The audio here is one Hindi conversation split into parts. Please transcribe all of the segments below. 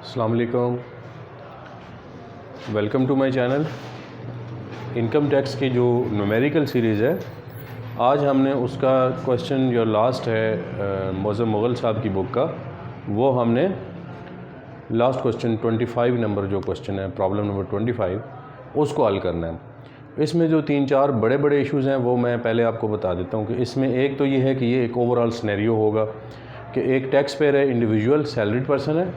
अस्सलाम वालेकुम, welcome to my channel. Income tax की जो न्यूमेरिकल सीरीज़ है, आज हमने उसका क्वेश्चन जो लास्ट है मौज़म मुग़ल साहब की बुक का, वो हमने लास्ट क्वेश्चन 25 नंबर जो क्वेश्चन है, प्रॉब्लम नंबर 25, उसको हल करना है। इसमें जो 3-4 बड़े बड़े इश्यूज़ हैं वो मैं पहले आपको बता देता हूँ कि इसमें एक तो ये है कि ये एक ओवरऑल सिनेरियो होगा कि एक टैक्स पेयर है, इंडिविजुअल सैलरीड पर्सन है,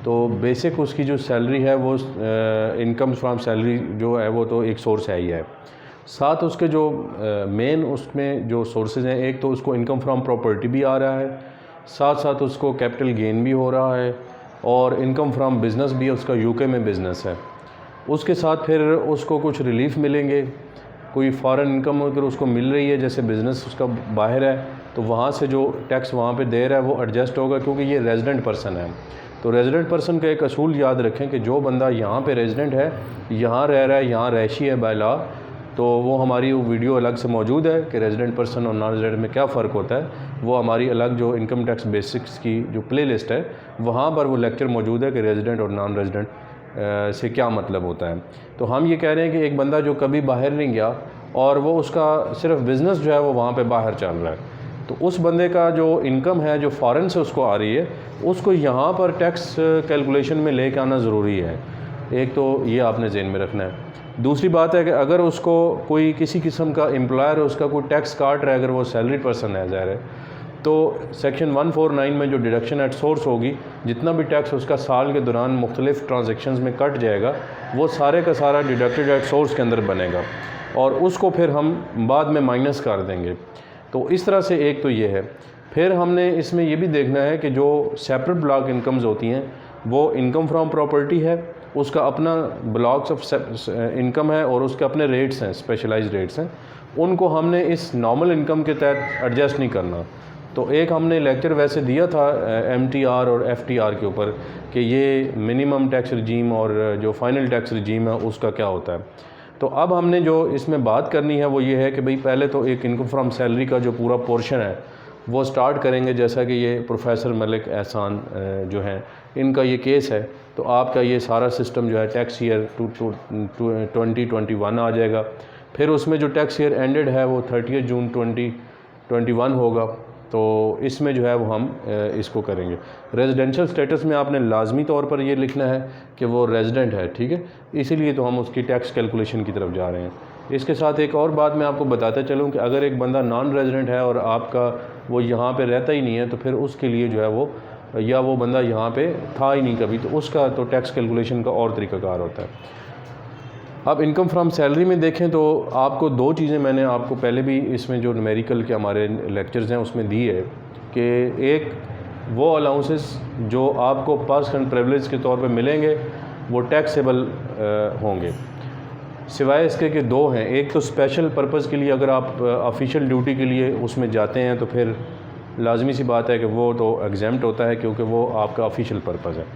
तो बेसिक उसकी जो सैलरी है वो इनकम फ्रॉम सैलरी जो है वो तो एक सोर्स है ही है। साथ उसके जो मेन उसमें जो सोर्सेज हैं, एक तो उसको इनकम फ्रॉम प्रॉपर्टी भी आ रहा है, साथ साथ उसको कैपिटल गेन भी हो रहा है, और इनकम फ्रॉम बिज़नेस भी उसका यूके में बिज़नेस है। उसके साथ फिर उसको कुछ रिलीफ मिलेंगे, कोई फॉरेन इनकम अगर उसको मिल रही है, जैसे बिज़नेस उसका बाहर है तो वहाँ से जो टैक्स वहाँ पे दे रहा है वो एडजस्ट होगा, क्योंकि ये रेजिडेंट पर्सन है। तो रेजिडेंट पर्सन का एक असूल याद रखें कि जो बंदा यहाँ पे रेजिडेंट है, यहाँ रह रहा है, यहाँ रहायशी है बाय लॉ, तो वो हमारी वीडियो अलग से मौजूद है कि रेजिडेंट पर्सन और नॉन रेजिडेंट में क्या फ़र्क होता है। वो हमारी अलग जो इनकम टैक्स बेसिक्स की जो प्ले लिस्ट है, वहाँ पर वो लेक्चर मौजूद है कि रेजिडेंट और नॉन रेजिडेंट से क्या मतलब होता है। तो हम ये कह रहे हैं कि एक बंदा जो कभी बाहर नहीं गया और वो उसका सिर्फ बिज़नेस जो है वो वहाँ पे बाहर चल रहा है, तो उस बंदे का जो इनकम है जो फ़ॉरेन से उसको आ रही है, उसको यहाँ पर टैक्स कैलकुलेशन में लेके आना ज़रूरी है। एक तो ये आपने ज़हन में रखना है। दूसरी बात है कि अगर उसको कोई किसी किस्म का एम्प्लॉयर उसका कोई टैक्स काट रहा है, अगर वो सैलरी पर्सन है ज़ाहिर है, तो सेक्शन 149 में जो डिडक्शन एट सोर्स होगी, जितना भी टैक्स उसका साल के दौरान मुख्तलिफ़ ट्रांजेक्शन्स में कट जाएगा, वो सारे का सारा डिडक्टेड एट सोर्स के अंदर बनेगा और उसको फिर हम बाद में माइनस कर देंगे। तो इस तरह से एक तो ये है। फिर हमने इसमें ये भी देखना है कि जो सेपरेट ब्लॉक इनकम्स होती हैं, वो इनकम फ्रॉम प्रॉपर्टी है, उसका अपना ब्लॉक्स ऑफ इनकम है और उसके अपने रेट्स हैं, स्पेशलाइज्ड रेट्स हैं, उनको हमने इस नॉर्मल इनकम के तहत एडजस्ट नहीं करना। तो एक हमने लेक्चर वैसे दिया था MTR और FTR के ऊपर कि ये मिनिमम टैक्स रजीम और जो फाइनल टैक्स रजीम है उसका क्या होता है। तो अब हमने जो इसमें बात करनी है वो ये है कि भाई पहले तो एक इनकम फ्रॉम सैलरी का जो पूरा पोर्शन है वो स्टार्ट करेंगे, जैसा कि ये प्रोफेसर मलिक एहसान जो हैं इनका ये केस है। तो आपका ये सारा सिस्टम जो है टैक्स ईयर 2021 आ जाएगा, फिर उसमें जो टैक्स ईयर एंडेड है वो 30 जून 2021 होगा। तो इसमें जो है वो हम इसको करेंगे। रेजिडेंशियल स्टेटस में आपने लाजमी तौर पर ये लिखना है कि वो रेजिडेंट है, ठीक है, इसीलिए तो हम उसकी टैक्स कैलकुलेशन की तरफ जा रहे हैं। इसके साथ एक और बात मैं आपको बताता चलूँ कि अगर एक बंदा नॉन रेजिडेंट है और आपका वो यहाँ पे रहता ही नहीं है, तो फिर उसके लिए जो है वो, या वो बंदा यहाँ पे था ही नहीं कभी, तो उसका तो टैक्स कैलकुलेशन का और तरीक़ाकार होता है। अब इनकम फ्रॉम सैलरी में देखें तो आपको दो चीज़ें मैंने आपको पहले भी इसमें जो न्यूमेरिकल के हमारे लेक्चर्स हैं उसमें दी है कि एक वो अलाउंसेस जो आपको पर्स एंड प्रिविलेज के तौर पे मिलेंगे वो टैक्सेबल होंगे, सिवाय इसके कि दो हैं। एक तो स्पेशल पर्पज़ के लिए, अगर आप ऑफिशियल ड्यूटी के लिए उसमें जाते हैं तो फिर लाजमी सी बात है कि वो तो एग्जेम्प्ट होता है क्योंकि वो आपका ऑफिशियल पर्पज़ है।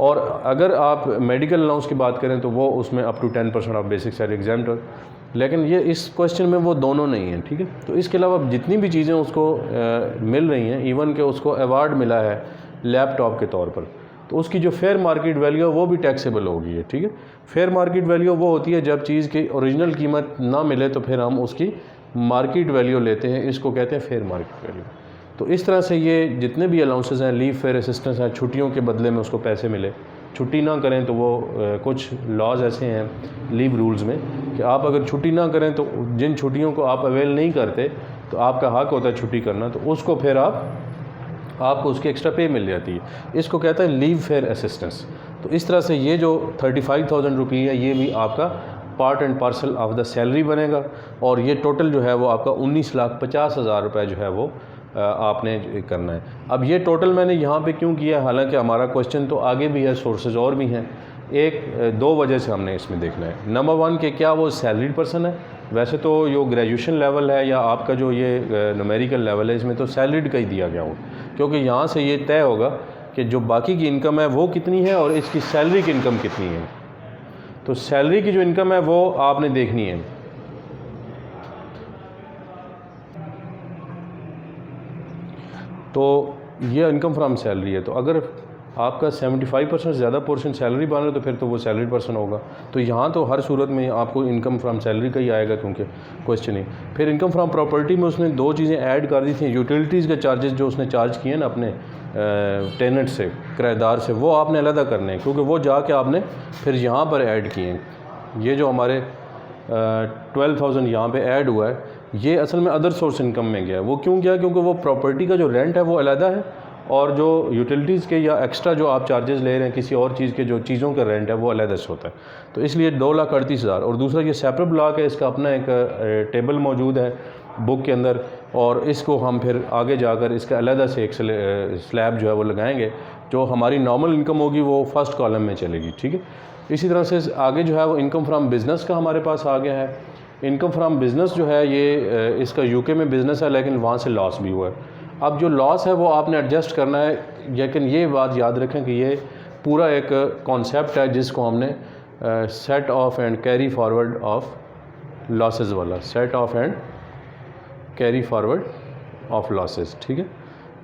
और अगर आप मेडिकल अलाउंस की बात करें तो वो उसमें up to 10% of basic salary exempt हो, लेकिन ये इस क्वेश्चन में वो दोनों नहीं हैं, ठीक है। तो इसके अलावा जितनी भी चीज़ें उसको मिल रही हैं, इवन के उसको अवार्ड मिला है लैपटॉप के तौर पर, तो उसकी जो फेयर मार्केट वैल्यू है वो भी टैक्सेबल होगी है, ठीक है। फेयर मार्केट वैल्यू वो होती है जब चीज़ की ओरिजिनल कीमत ना मिले तो फिर हम उसकी मार्केट वैल्यू लेते हैं, इसको कहते हैं फेयर मार्केट वैल्यू। तो इस तरह से ये जितने भी अलाउंसेस हैं, लीव फेयर असिस्टेंस है, छुट्टियों के बदले में उसको पैसे मिले, छुट्टी ना करें तो वो कुछ लॉज ऐसे हैं लीव रूल्स में कि आप अगर छुट्टी ना करें तो जिन छुट्टियों को आप अवेल नहीं करते तो आपका हक होता है छुट्टी करना, तो उसको फिर आपको उसकी एक्स्ट्रा पे मिल जाती है, इसको कहता है लीव फेयर असिस्टेंस। तो इस तरह से ये जो 35,000 रुपये है ये भी आपका part and parcel of the salary बनेगा, और ये टोटल जो है वो आपका 19,50,000 रुपये जो है वो आपने करना है। अब ये टोटल मैंने यहाँ पे क्यों किया, हालांकि हमारा क्वेश्चन तो आगे भी है, सोर्सेज और भी हैं। दो वजह से हमने इसमें देखना है। नंबर वन कि क्या वो सैलरीड पर्सन है, वैसे तो जो ग्रेजुएशन लेवल है या आपका जो ये न्यूमेरिकल लेवल है इसमें तो सैलरीड का ही दिया गया हो, क्योंकि यहाँ से ये तय होगा कि जो बाकी की इनकम है वो कितनी है और इसकी सैलरी की इनकम कितनी है। तो सैलरी की जो इनकम है वो आपने देखनी है। तो ये इनकम फ्रॉम सैलरी है, तो अगर आपका 75% ज़्यादा पोर्शन सैलरी बन रहा है तो फिर तो वो सैलरी पर्सन होगा। तो यहाँ तो हर सूरत में आपको इनकम फ्राम सैलरी का ही आएगा क्योंकि क्वेश्चन ही। फिर इनकम फ्राम प्रॉपर्टी में उसने दो चीज़ें ऐड कर दी थी, यूटिलिटीज़ के चार्जेस जो उसने चार्ज किए ना अपने टेनेंट से, किराएदार से, वो आपने अलग करने हैं क्योंकि वो जाके आपने फिर यहाँ पर ऐड किए हैं। ये जो हमारे 12,000 यहाँ पे ऐड हुआ है, ये असल में अदर सोर्स इनकम में गया है। वो क्यों गया? क्योंकि वो प्रॉपर्टी का जो रेंट है वो अलग है और जो यूटिलिटीज़ के या एक्स्ट्रा जो आप चार्जेस ले रहे हैं किसी और चीज़ के, जो चीज़ों का रेंट है वो अलग से होता है। तो इसलिए 2,38,000। और दूसरा ये सेपरेट ब्लॉक है, इसका अपना एक टेबल मौजूद है बुक के अंदर, और इसको हम फिर आगे जाकर इसका अलग से एक स्लैब जो है वो लगाएंगे। जो हमारी नॉर्मल इनकम होगी वो फर्स्ट कॉलम में चलेगी, ठीक है। इसी तरह से आगे जो है वो इनकम फ्राम बिज़नेस का हमारे पास आ गया है। इनकम फ्राम बिज़नेस जो है ये इसका यूके में बिज़नेस है लेकिन वहाँ से लॉस भी हुआ है। अब जो लॉस है वो आपने एडजस्ट करना है, लेकिन ये बात याद रखें कि ये पूरा एक कॉन्सेप्ट है जिसको हमने set off and carry forward of losses वाला, set off and carry forward of losses, ठीक है।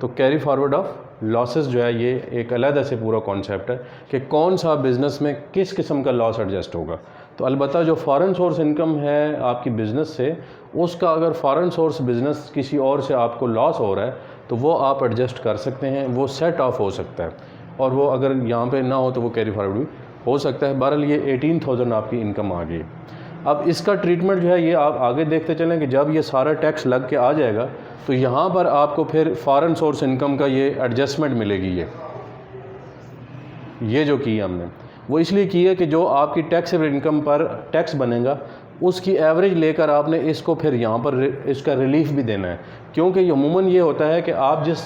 तो कैरी फॉरवर्ड ऑफ लॉसेस जो है ये एक अलग से पूरा कॉन्सेप्ट है कि कौन सा बिज़नेस में किस किस्म का लॉस एडजस्ट होगा। तो अलबत्ता जो फॉरेन सोर्स इनकम है आपकी बिज़नेस से, उसका अगर फॉरेन सोर्स बिज़नेस किसी और से आपको लॉस हो रहा है तो वो आप एडजस्ट कर सकते हैं, वो सेट ऑफ हो सकता है, और वो अगर यहाँ पे ना हो तो वो कैरी फॉरवर्ड भी हो सकता है। बहरहाल ये 18,000 आपकी इनकम आ गई। अब इसका ट्रीटमेंट जो है ये आप आगे देखते चलें कि जब ये सारा टैक्स लग के आ जाएगा तो यहाँ पर आपको फिर फॉरेन सोर्स इनकम का ये एडजस्टमेंट मिलेगी। ये जो की हमने वो इसलिए की है कि जो आपकी टैक्सेबल इनकम पर टैक्स बनेगा उसकी एवरेज लेकर आपने इसको फिर यहाँ पर इसका रिलीफ भी देना है, क्योंकि अमूमन ये होता है कि आप जिस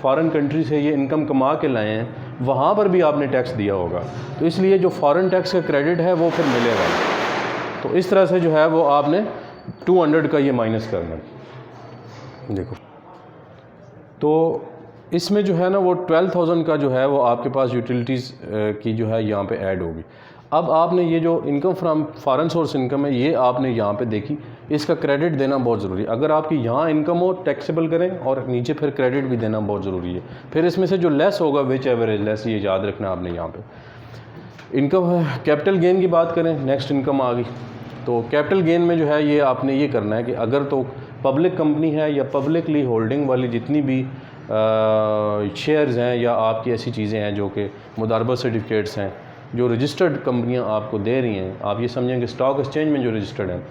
फॉरेन कंट्री से ये इनकम कमा के लाए हैं वहाँ पर भी आपने टैक्स दिया होगा, तो इसलिए जो फॉरेन टैक्स का क्रेडिट है वो फिर मिलेगा। तो इस तरह से जो है वो आपने 200 का ये माइनस करना है। देखो तो इसमें जो है ना वो 12,000 का जो है वो आपके पास यूटिलिटीज़ की जो है यहाँ पे ऐड होगी। अब आपने ये जो income from foreign source income है ये आपने यहाँ पे देखी, इसका क्रेडिट देना बहुत ज़रूरी है। अगर आपकी यहाँ इनकम हो टैक्सेबल करें, और नीचे फिर क्रेडिट भी देना बहुत ज़रूरी है। फिर इसमें से जो लेस होगा विच एवरेज लेस, ये याद रखना आपने। यहाँ पे इनकम है, कैपिटल गेन की बात करें, नेक्स्ट इनकम आ गई। तो कैपिटल गेन में जो है ये आपने ये करना है कि अगर तो पब्लिक कंपनी है या पब्लिकली होल्डिंग वाली जितनी भी शेयर्स हैं या आपकी ऐसी चीज़ें हैं जो कि मुदारबत सर्टिफिकेट्स हैं जो रजिस्टर्ड कंपनियां आपको दे रही हैं, आप ये समझें कि स्टॉक एक्सचेंज में जो रजिस्टर्ड हैं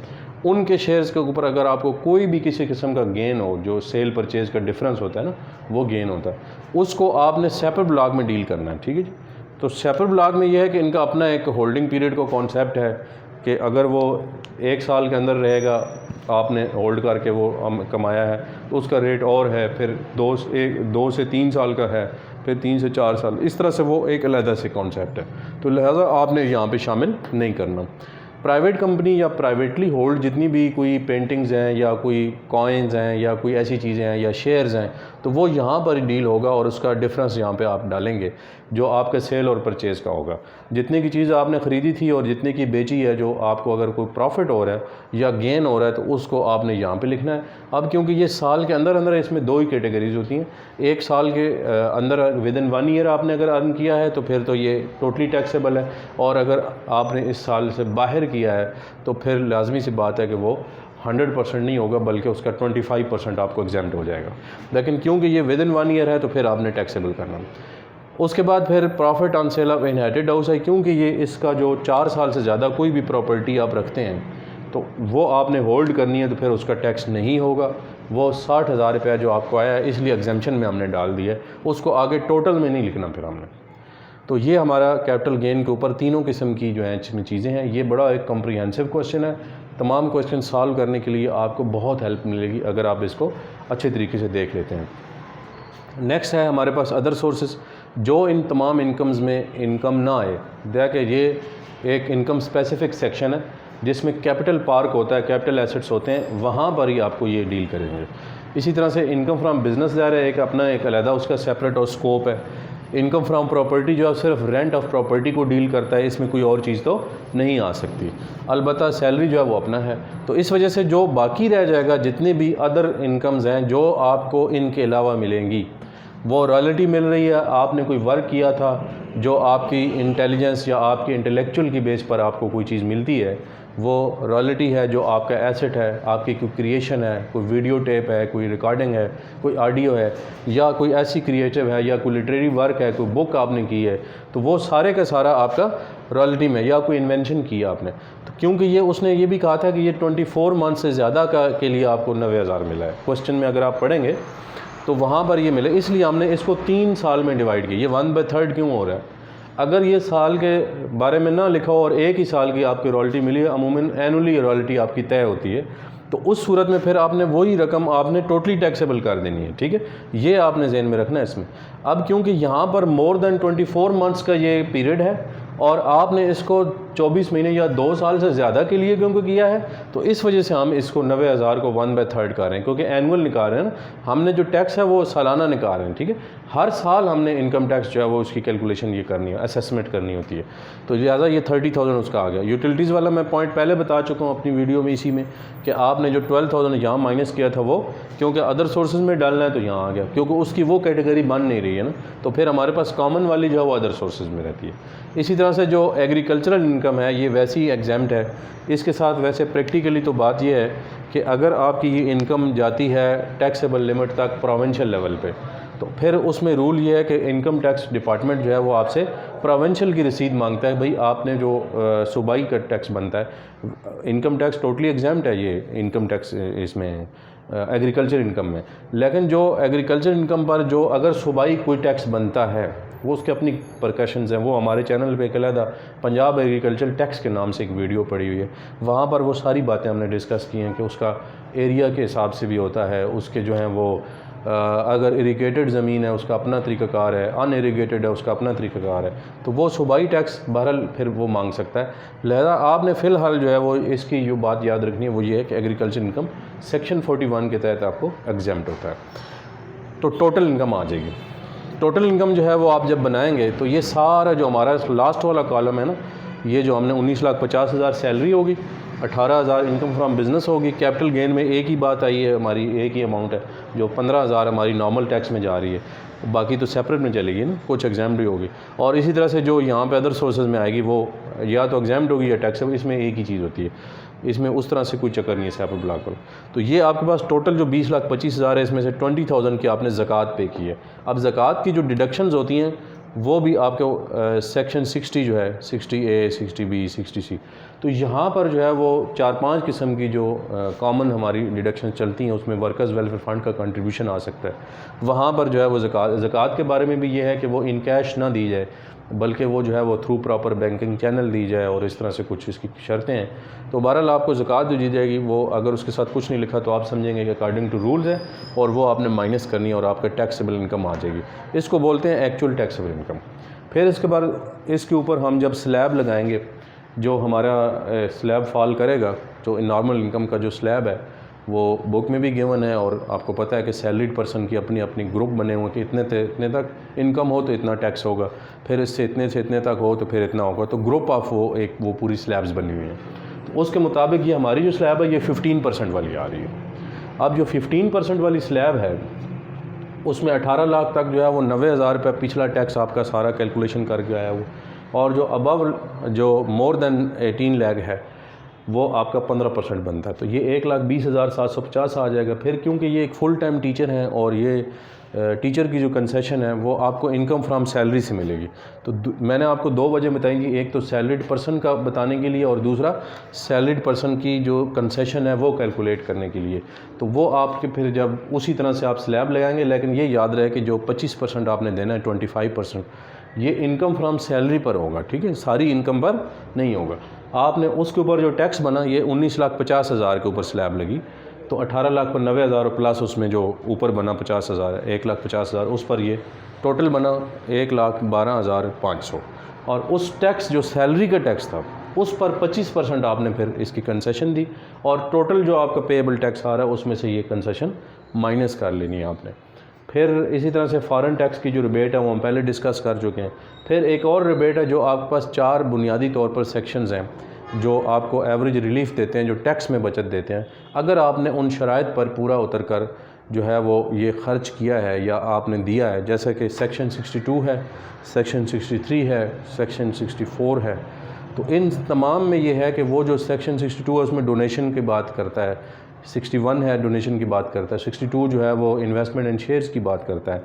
उनके शेयर्स के ऊपर अगर आपको कोई भी किसी किस्म का गेन हो, जो सेल परचेज का डिफरेंस होता है ना वो गेन होता है, उसको आपने सेपरेट ब्लॉक में डील करना है, ठीक है जी। तो सेपरेट ब्लॉक में ये है कि इनका अपना एक होल्डिंग पीरियड का कॉन्सेप्ट है कि अगर वो 1 साल के अंदर रहेगा, आपने होल्ड करके वो कमाया है तो उसका रेट और है, फिर 2 से 3 साल का है, फिर 3 से 4 साल, इस तरह से वो एक अलग से कॉन्सेप्ट है। तो लिहाजा आपने यहाँ पे शामिल नहीं करना। प्राइवेट कंपनी या प्राइवेटली होल्ड जितनी भी कोई पेंटिंग्स हैं या कोई कॉइन्स हैं या कोई ऐसी चीज़ें हैं या शेयर्स हैं, तो वो यहाँ पर डील होगा और उसका डिफरेंस यहाँ पे आप डालेंगे जो आपका सेल और परचेज़ का होगा। जितने की चीज़ आपने ख़रीदी थी और जितने की बेची है, जो आपको अगर कोई प्रॉफिट हो रहा है या गेन हो रहा है तो उसको आपने यहाँ पे लिखना है। अब क्योंकि ये साल के अंदर अंदर इसमें 2 ही कैटेगरीज होती हैं, एक साल के अंदर विदिन 1 ईयर आपने अगर अर्न किया है तो फिर तो ये टोटली टैक्सेबल है, और अगर आपने इस साल से बाहर किया है तो फिर लाजमी सी बात है कि वो 100% नहीं होगा, बल्कि उसका 25% आपको एग्जाम्प्ट हो जाएगा। लेकिन क्योंकि ये विदिन 1 ईयर है तो फिर आपने टैक्सेबल करना। उसके बाद फिर profit on sale of inherited house है, क्योंकि ये इसका जो 4 साल से ज़्यादा कोई भी प्रॉपर्टी आप रखते हैं तो वो आपने होल्ड करनी है, तो फिर उसका टैक्स नहीं होगा। वो 60,000 रुपया जो आपको आया है इसलिए एग्जाम्पशन में हमने डाल दिया है, उसको आगे टोटल में नहीं लिखना फिर हमने। तो ये हमारा कैपिटल गेन के ऊपर तीनों किस्म की जो है इसमें चीज़ें हैं। ये बड़ा एक कॉम्प्रिहेंसिव क्वेश्चन है, तमाम क्वेश्चन सॉल्व करने के लिए आपको बहुत हेल्प मिलेगी अगर आप इसको अच्छे तरीके से देख लेते हैं। नेक्स्ट है हमारे पास अदर सोर्सेज, जो इन तमाम इनकम्स में इनकम ना आए। देखिए ये एक इनकम स्पेसिफिक सेक्शन है जिसमें कैपिटल पार्क होता है, कैपिटल एसेट्स होते हैं, वहाँ पर ही आपको ये डील करेंगे। इसी तरह से इनकम फ्राम बिजनेस जा रहा है, एक अपना एक अलहदा उसका सेपरेट और स्कोप है। इनकम फ्राम प्रॉपर्टी जो है सिर्फ रेंट ऑफ प्रॉपर्टी को डील करता है, इसमें कोई और चीज़ तो नहीं आ सकती। अलबत्ता सैलरी जो है वो अपना है। तो इस वजह से जो बाकी रह जाएगा, जितने भी अदर इनकम्स हैं जो आपको इनके अलावा मिलेंगी, वो रॉयल्टी मिल रही है, आपने कोई वर्क किया था जो आपकी इंटेलिजेंस या आपकी इंटेलेक्चुअल की बेस पर आपको कोई चीज़ मिलती है, वो रॉयल्टी है जो आपका एसेट है, आपकी कोई क्रिएशन है, कोई वीडियो टेप है, कोई रिकॉर्डिंग है, कोई ऑडियो है, या कोई ऐसी क्रिएटिव है, या कोई लिटरेरी वर्क है, कोई बुक आपने की है, तो वो सारे का सारा आपका रॉयल्टी में, या कोई इन्वेंशन किया आपने, तो क्योंकि ये उसने ये भी कहा था कि ये 24 मंथ से ज़्यादा का के लिए आपको 90,000 मिला है। क्वेश्चन में अगर आप पढ़ेंगे तो वहाँ पर ये मिले, इसलिए हमने इसको 3 साल में डिवाइड किया। ये 1/3 क्यों हो रहा है? अगर ये साल के बारे में ना लिखा हो और एक ही साल की आपकी रॉयल्टी मिली है, अमूमन एनुअली रॉयल्टी आपकी तय होती है, तो उस सूरत में फिर आपने वही रकम आपने टोटली टैक्सेबल कर देनी है। ठीक है, ये आपने जहन में रखना है इसमें। अब क्योंकि यहाँ पर मोर देन 24 मंथ्स का ये पीरियड है और आपने इसको 24 महीने या 2 साल से ज़्यादा के लिए क्योंकि किया है, तो इस वजह से हम इसको 90,000 को 1/3 कर रहे हैं, क्योंकि एनुअल निकाल रहे हैं ना, हमने जो टैक्स है वो सालाना निकाल रहे हैं। ठीक है, हर साल हमने इनकम टैक्स जो है वो उसकी कैलकुलेशन ये करनी है, असेसमेंट करनी होती है, तो लिहाजा ये 30,000 उसका आ गया। यूटिलिटीज़ वाला मैं पॉइंट पहले बता चुका हूँ अपनी वीडियो में इसी में, कि आपने जो 12,000 यहाँ माइनस किया था वो क्योंकि अदर सोर्सेज में डालना है तो यहाँ आ गया, क्योंकि उसकी वो कैटेगरी बन नहीं रही है ना, तो फिर हमारे पास कॉमन वाली जो है वो अदर सोर्सेज में रहती है। इसी तरह से जो एग्रीकल्चरल इनकम है ये वैसे ही एग्जाम्प्ट है। इसके साथ वैसे प्रैक्टिकली तो बात ये है कि अगर आपकी ये इनकम जाती है टैक्सेबल लिमिट तक प्रोविंशियल लेवल पे, तो फिर उसमें रूल ये है कि इनकम टैक्स डिपार्टमेंट जो है वो आपसे प्रोविंशियल की रसीद मांगता है। भाई आपने जो सूबाई का टैक्स बनता है, इनकम टैक्स टोटली एग्जाम्प्ट है ये इनकम टैक्स इसमें एग्रीकल्चर इनकम में, लेकिन जो एग्रीकल्चर इनकम पर जो अगर सूबाई कोई टैक्स बनता है वो उसके अपनी परकशंस हैं। वो हमारे चैनल पे एक अलहदा पंजाब एग्रीकल्चर टैक्स के नाम से एक वीडियो पड़ी हुई है, वहाँ पर वो सारी बातें हमने डिस्कस की हैं कि उसका एरिया के हिसाब से भी होता है, उसके जो हैं वो अगर इरीगेटेड ज़मीन है उसका अपना तरीक़ाकार है, अनइरीगेटेड है उसका अपना तरीक़ाकार है, तो वो सूबाई टैक्स बहरहाल फिर वो मांग सकता है। लिहाजा आपने फ़िलहाल जो है वो इसकी जो बात याद रखनी है वो ये है कि एग्रीकल्चर इनकम सेक्शन 41 के तहत आपको एग्जेम्प्ट होता है, तो टोटल इनकम आ जाएगी। टोटल इनकम जो है वो आप जब बनाएंगे तो ये सारा जो हमारा लास्ट वाला कॉलम है ना, ये जो हमने 19,50,000 सैलरी होगी, 18,000 इनकम फ्रॉम बिज़नेस होगी, कैपिटल गेन में एक ही बात आई है, हमारी एक ही अमाउंट है जो 15,000 हमारी नॉर्मल टैक्स में जा रही है, बाकी तो सेपरेट में चलेगी ना, कुछ एग्जाम्प्ट भी होगी। और इसी तरह से जो यहाँ पे अदर सोर्सेज में आएगी वो या तो एग्जाम्प्ट होगी या टैक्सेबल, इसमें एक ही चीज़ होती है, इसमें उस तरह से कोई चक्कर नहीं है सेपरेट ब्लॉक पर। तो ये आपके पास टोटल जो 20,25,000 है, इसमें से 20,000 की आपने ज़कात पे की है। अब ज़कात की जो डिडक्शंस होती हैं वो भी आपके सेक्शन 60 जो है 60A 60B 60C, तो यहाँ पर जो है वो 4-5 किस्म की जो कॉमन हमारी डिडक्शन चलती हैं, उसमें वर्कर्स वेलफेयर फ़ंड का कंट्रीब्यूशन आ सकता है। वहाँ पर जो है वो ज़कात के बारे में भी ये है कि वो इन कैश ना दी जाए, बल्कि वो जो है वो थ्रू प्रॉपर बैंकिंग चैनल दी जाए, और इस तरह से कुछ इसकी शर्तें हैं। तो बहरहाल आपको ज़कात जो दी जाएगी वो अगर उसके साथ कुछ नहीं लिखा तो आप समझेंगे कि अकॉर्डिंग टू रूल्स है, और वो आपने माइनस करनी है और आपका टैक्सेबल इनकम आ जाएगी। इसको बोलते हैं एक्चुअल टैक्सेबल इनकम। फिर इसके बाद इसके ऊपर हम जब स्लैब लगाएंगे, जो हमारा स्लैब फॉल करेगा, जो नॉर्मल इनकम का जो स्लैब है वो बुक में भी गिवन है, और आपको पता है कि सैलरीड पर्सन की अपनी अपनी ग्रुप बने हुए कि इतने इतने तक इनकम हो तो इतना टैक्स होगा, फिर इससे इतने तक हो तो फिर इतना होगा, तो ग्रुप ऑफ वो पूरी स्लैब्स बनी हुई हैं। तो उसके मुताबिक ये हमारी जो स्लैब है ये 15% वाली आ रही है। अब जो 15% वाली स्लैब है उसमें 18 लाख तक जो है वो 90,000 रुपये पिछला टैक्स आपका सारा कैलकुलेशन करके आया वो, और जो अबव जो मोर देन 18 लाख है वो आपका 15% बनता है, तो ये 1,20,750 आ जाएगा। फिर क्योंकि ये एक फुल टाइम टीचर हैं और ये टीचर की जो कंसेशन है वो आपको इनकम फ्रॉम सैलरी से मिलेगी, तो मैंने आपको 2 वजह बताई कि एक तो सैलरीड पर्सन का बताने के लिए, और दूसरा सैलरीड पर्सन की जो कंसेशन है वो कैलकुलेट करने के लिए। तो वो आपके फिर जब उसी तरह से आप स्लैब लगाएंगे, लेकिन ये याद रहे कि जो 25% आपने देना है 25% ये इनकम फ्रॉम सैलरी पर होगा, ठीक है, सारी इनकम पर नहीं होगा। आपने उसके ऊपर जो टैक्स बना ये 19,50,000 के ऊपर स्लैब लगी, तो 18 लाख पर 90,000 प्लस उसमें जो ऊपर बना 50,000 है 1,50,000, उस पर ये टोटल बना 1,12,500, और उस टैक्स जो सैलरी का टैक्स था उस पर 25% आपने फिर इसकी कंसेशन दी, और टोटल जो आपका पेएबल टैक्स आ रहा है उसमें से ये कंसेशन माइनस कर लेनी है आपने। फिर इसी तरह से फॉरेन टैक्स की जो रिबेट है वो हम पहले डिस्कस कर चुके हैं। फिर एक और रिबेट है जो आपके पास 4 बुनियादी तौर पर सेक्शंस हैं जो आपको एवरेज रिलीफ देते हैं, जो टैक्स में बचत देते हैं, अगर आपने उन शराइत पर पूरा उतर कर जो है वो ये ख़र्च किया है या आपने दिया है, जैसे कि सेक्शन 62 है, सेक्शन 63 है, सेक्शन 64 है, तो इन तमाम में ये है कि वो जो सेक्शन 62 है उसमें डोनेशन की बात करता है, 61 है डोनेशन की बात करता है, 62 जो है वो इन्वेस्टमेंट एंड शेयर्स की बात करता है,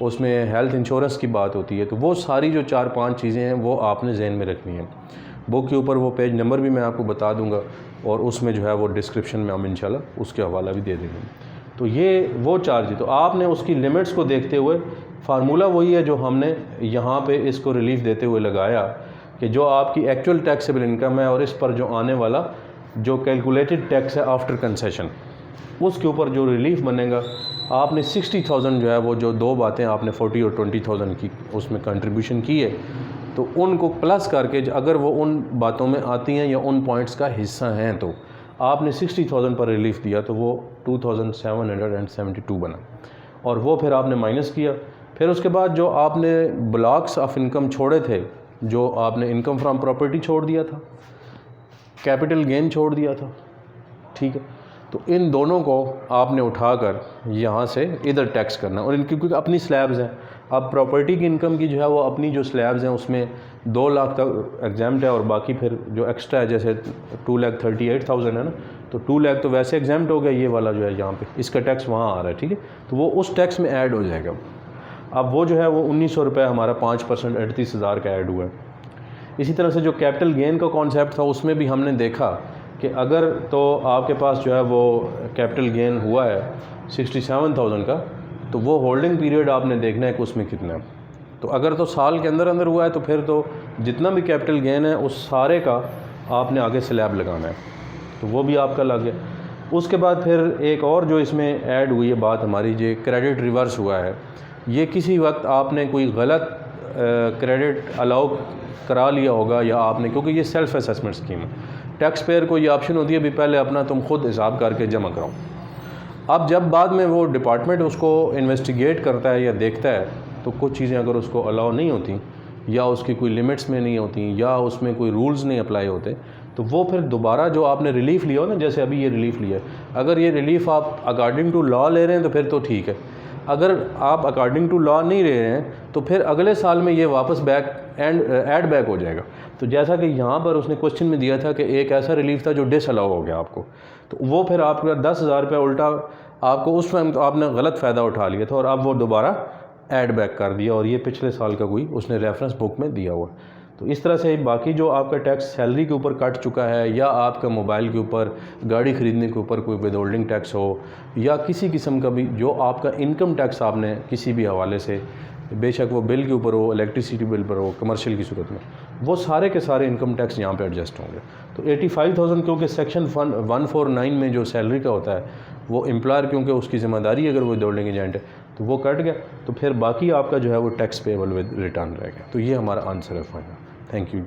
उसमें हेल्थ इंश्योरेंस की बात होती है। तो वो सारी जो 4-5 चीज़ें हैं वो आपने जहन में रखनी है। बुक के ऊपर वो पेज नंबर भी मैं आपको बता दूंगा और उसमें जो है वो डिस्क्रिप्शन में हम इंशाल्लाह उसके हवाला भी दे देंगे। तो ये वो चार्ज है, तो आपने उसकी लिमिट्स को देखते हुए फार्मूला वही है जो हमने यहाँ पे इसको रिलीफ देते हुए लगाया कि जो आपकी एक्चुअल टैक्सेबल इनकम है और इस पर जो आने वाला जो कैलकुलेटेड टैक्स है आफ्टर कंसेशन, उसके ऊपर जो रिलीफ बनेगा, आपने 60,000 जो है वो जो दो बातें आपने 40 और 20,000 की उसमें कंट्रीब्यूशन की है, तो उनको प्लस करके अगर वो उन बातों में आती हैं या उन पॉइंट्स का हिस्सा हैं तो आपने 60,000 पर रिलीफ दिया, तो वो 2,772 बना और वो फिर आपने माइनस किया। फिर उसके बाद जो आपने ब्लॉक्स ऑफ इनकम छोड़े थे, जो आपने इनकम फ्रॉम प्रॉपर्टी छोड़ दिया था, कैपिटल गेन छोड़ दिया था, ठीक है, तो इन दोनों को आपने उठाकर यहाँ से इधर टैक्स करना और इनकी क्योंकि अपनी स्लैब्स हैं। अब प्रॉपर्टी की इनकम की जो है वो अपनी जो स्लैब्स हैं उसमें 2 लाख तक एग्जाम्प्ट है और बाकी फिर जो एक्स्ट्रा है जैसे 2,38,000 है ना, तो 2 लाख तो वैसे एग्जाम्प्ट हो गया, ये वाला जो है यहाँ पे इसका टैक्स वहाँ आ रहा है, ठीक है, तो वो उस टैक्स में ऐड हो जाएगा। अब वो जो है वो 1,900 रुपये हमारा 5% 38,000 का ऐड हुआ है। इसी तरह से जो कैपिटल गेन का कॉन्सेप्ट था उसमें भी हमने देखा कि अगर तो आपके पास जो है वो कैपिटल गेन हुआ है 67,000 का, तो वो होल्डिंग पीरियड आपने देखना है कि उसमें कितना है। तो अगर तो साल के अंदर अंदर हुआ है तो फिर तो जितना भी कैपिटल गेन है उस सारे का आपने आगे स्लैब लगाना है, तो वो भी आपका लग गया। उसके बाद फिर एक और जो इसमें ऐड हुई है बात हमारी, जो क्रेडिट रिवर्स हुआ है, ये किसी वक्त आपने कोई गलत क्रेडिट अलाउ करा लिया होगा या आपने, क्योंकि ये सेल्फ असेसमेंट स्कीम है, टैक्स पेयर को ये ऑप्शन होती है भी पहले अपना तुम खुद हिसाब करके जमा कराओ। अब जब बाद में वो डिपार्टमेंट उसको इन्वेस्टिगेट करता है या देखता है तो कुछ चीज़ें अगर उसको अलाउ नहीं होती या उसकी कोई लिमिट्स में नहीं होती या उसमें कोई रूल्स नहीं अप्लाई होते, तो वो फिर दोबारा जो आपने रिलीफ लिया हो ना, जैसे अभी ये रिलीफ लिया है, अगर ये रिलीफ आप अकॉर्डिंग टू लॉ ले रहे हैं तो फिर तो ठीक है, अगर आप अकॉर्डिंग टू लॉ नहीं ले रहे हैं तो फिर अगले साल में ये वापस बैक एंड ऐड बैक हो जाएगा। तो जैसा कि यहाँ पर उसने क्वेश्चन में दिया था कि एक ऐसा रिलीफ था जो डिसअलाउ हो गया आपको, तो वो फिर आपका 10,000 रुपये उल्टा आपको उस टाइम तो आपने गलत फ़ायदा उठा लिया था और अब वो दोबारा ऐड बैक कर दिया और ये पिछले साल का कोई उसने रेफरेंस बुक में दिया हुआ। तो इस तरह से बाकी जो आपका टैक्स सैलरी के ऊपर कट चुका है या आपका मोबाइल के ऊपर, गाड़ी ख़रीदने के ऊपर कोई विद होल्डिंग टैक्स हो या किसी किस्म का भी जो आपका इनकम टैक्स आपने किसी भी हवाले से, बेशक वो बिल के ऊपर हो, इलेक्ट्रिसिटी बिल पर हो, कमर्शियल की सूरत में, वो सारे के सारे इनकम टैक्स यहाँ पे एडजस्ट होंगे। तो 85,000 क्योंकि सेक्शन 149 में जो सैलरी का होता है वो एम्प्लॉयर, क्योंकि उसकी ज़िम्मेदारी अगर वो होल्डिंग एजेंट है तो वो कट गया, तो फिर बाकी आपका जो है वो टैक्स पेएबल विद रिटर्न रहेगा। तो ये हमारा आंसर है फाइनल। Thank you.